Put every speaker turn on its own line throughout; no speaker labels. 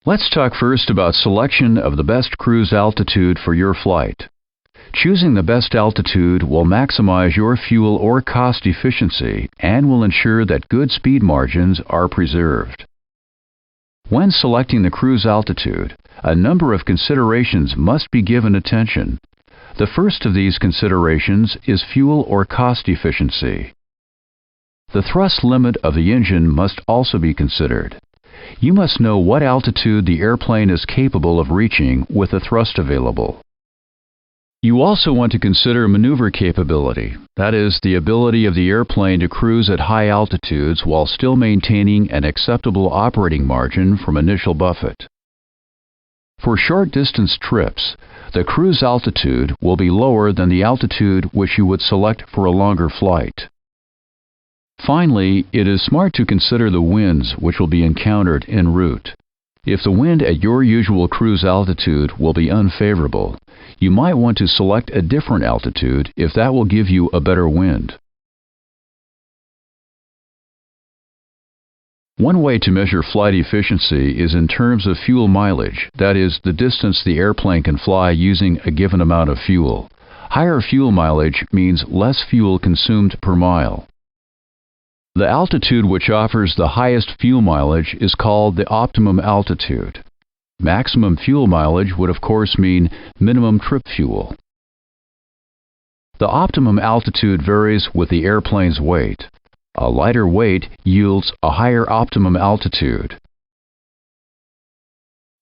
Let's talk first about selection of the best cruise altitude for your flight. Choosing the best altitude will maximize your fuel or cost efficiency and will ensure that good speed margins are preserved. When selecting the cruise altitude, a number of considerations must be given attention. The first of these considerations is fuel or cost efficiency. The thrust limit of the engine must also be considered. You must know what altitude the airplane is capable of reaching with the thrust available. You also want to consider maneuver capability, that is, the ability of the airplane to cruise at high altitudes while still maintaining an acceptable operating margin from initial Buffett. For short-distance trips, the cruise altitude will be lower than the altitude which you would select for a longer flight. Finally, it is smart to consider the winds which will be encountered en route. If the wind at your usual cruise altitude will be unfavorable, you might want to select a different altitude if that will give you a better wind. One way to measure flight efficiency is in terms of fuel mileage, that is, the distance the airplane can fly using a given amount of fuel. Higher fuel mileage means less fuel consumed per mile. The altitude which offers the highest fuel mileage is called the optimum altitude. Maximum fuel mileage would of course mean minimum trip fuel. The optimum altitude varies with the airplane's weight. A lighter weight yields a higher optimum altitude.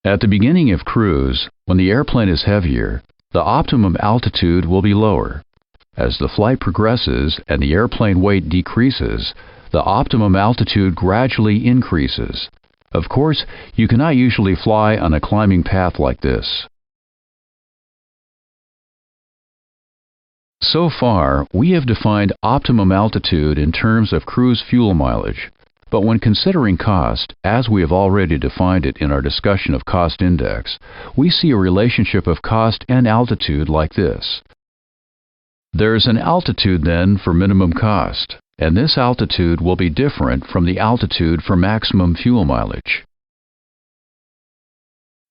At the beginning of cruise, when the airplane is heavier, the optimum altitude will be lower. As the flight progresses and the airplane weight decreases, the optimum altitude gradually increases. Of course, you cannot usually fly on a climbing path like this. So far, we have defined optimum altitude in terms of cruise fuel mileage, but when considering cost, as we have already defined it in our discussion of cost index, we see a relationship of cost and altitude like this. There's an altitude then for minimum cost, and this altitude will be different from the altitude for maximum fuel mileage.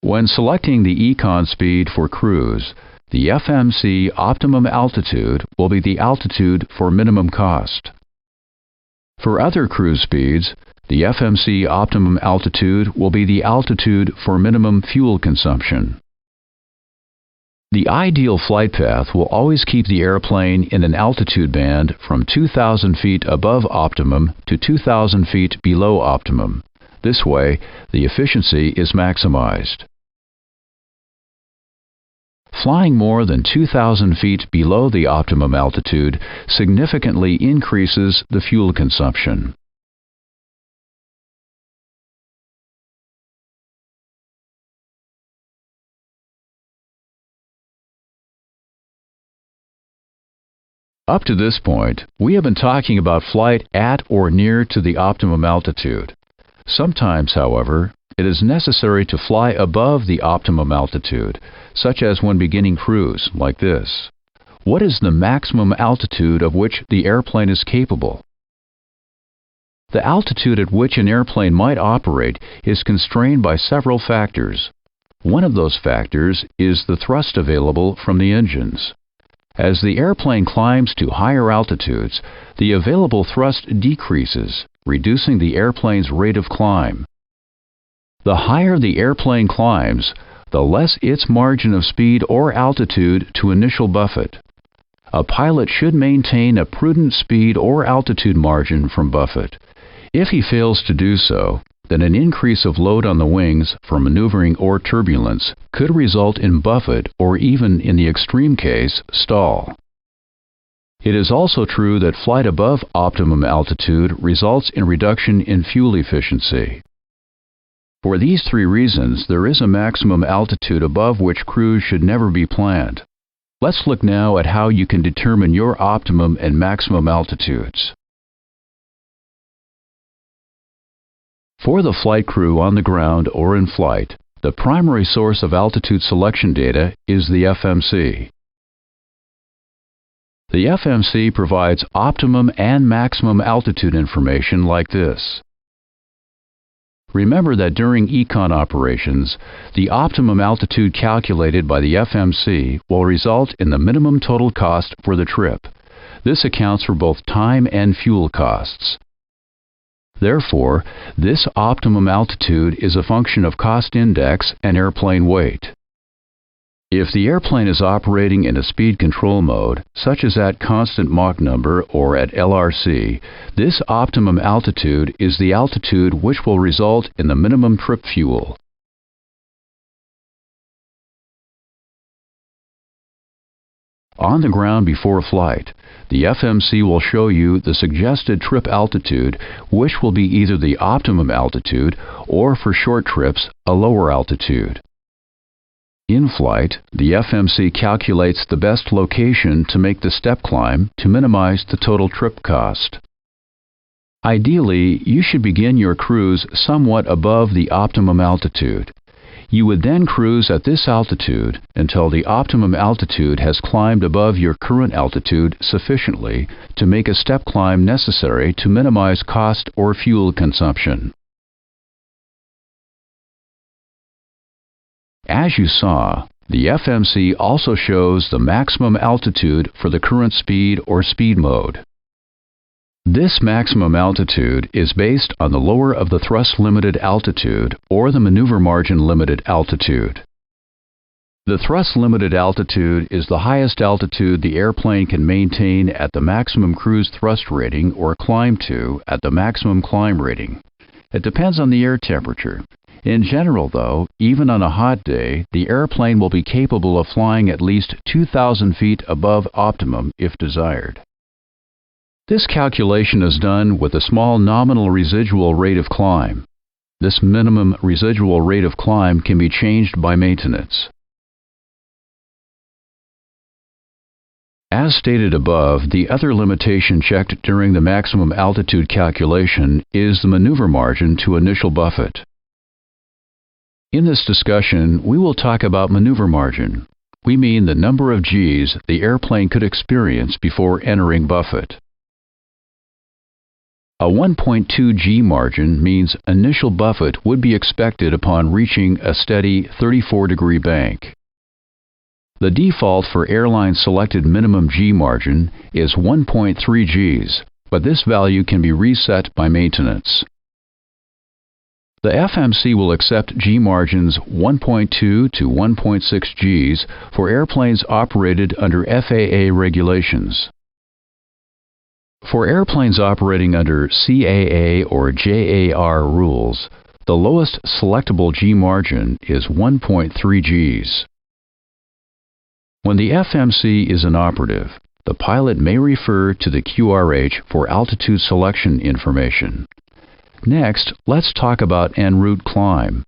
When selecting the econ speed for cruise, the FMC optimum altitude will be the altitude for minimum cost. For other cruise speeds, the FMC optimum altitude will be the altitude for minimum fuel consumption. The ideal flight path will always keep the airplane in an altitude band from 2,000 feet above optimum to 2,000 feet below optimum. This way, the efficiency is maximized. Flying more than 2,000 feet below the optimum altitude significantly increases the fuel consumption. Up to this point, we have been talking about flight at or near to the optimum altitude. Sometimes, however, it is necessary to fly above the optimum altitude, such as when beginning cruise, like this. What is the maximum altitude of which the airplane is capable? The altitude at which an airplane might operate is constrained by several factors. One of those factors is the thrust available from the engines. As the airplane climbs to higher altitudes, the available thrust decreases, reducing the airplane's rate of climb. The higher the airplane climbs, the less its margin of speed or altitude to initial Buffett. A pilot should maintain a prudent speed or altitude margin from Buffett. If he fails to do so, then an increase of load on the wings for maneuvering or turbulence could result in Buffett or even, in the extreme case, stall. It is also true that flight above optimum altitude results in reduction in fuel efficiency. For these three reasons, there is a maximum altitude above which cruise should never be planned. Let's look now at how you can determine your optimum and maximum altitudes. For the flight crew on the ground or in flight, the primary source of altitude selection data is the FMC. The FMC provides optimum and maximum altitude information like this. Remember that during econ operations, the optimum altitude calculated by the FMC will result in the minimum total cost for the trip. This accounts for both time and fuel costs. Therefore, this optimum altitude is a function of cost index and airplane weight. If the airplane is operating in a speed control mode, such as at constant Mach number or at LRC, this optimum altitude is the altitude which will result in the minimum trip fuel. On the ground before flight, the FMC will show you the suggested trip altitude, which will be either the optimum altitude or, for short trips, a lower altitude. In flight, the FMC calculates the best location to make the step climb to minimize the total trip cost. Ideally, you should begin your cruise somewhat above the optimum altitude. You would then cruise at this altitude until the optimum altitude has climbed above your current altitude sufficiently to make a step climb necessary to minimize cost or fuel consumption. As you saw, the FMC also shows the maximum altitude for the current speed or speed mode. This maximum altitude is based on the lower of the thrust limited altitude or the maneuver margin limited altitude. The thrust limited altitude is the highest altitude the airplane can maintain at the maximum cruise thrust rating or climb to at the maximum climb rating. It depends on the air temperature. In general, though, even on a hot day, the airplane will be capable of flying at least 2,000 feet above optimum if desired. This calculation is done with a small nominal residual rate of climb. This minimum residual rate of climb can be changed by maintenance. As stated above, the other limitation checked during the maximum altitude calculation is the maneuver margin to initial Buffett. In this discussion, we will talk about maneuver margin. We mean the number of Gs the airplane could experience before entering Buffett. A 1.2 G margin means initial Buffett would be expected upon reaching a steady 34-degree bank. The default for airline selected minimum G margin is 1.3 Gs, but this value can be reset by maintenance. The FMC will accept G margins 1.2 to 1.6 Gs for airplanes operated under FAA regulations. For airplanes operating under CAA or JAR rules, the lowest selectable G margin is 1.3 Gs. When the FMC is inoperative, the pilot may refer to the QRH for altitude selection information. Next, let's talk about en route climb.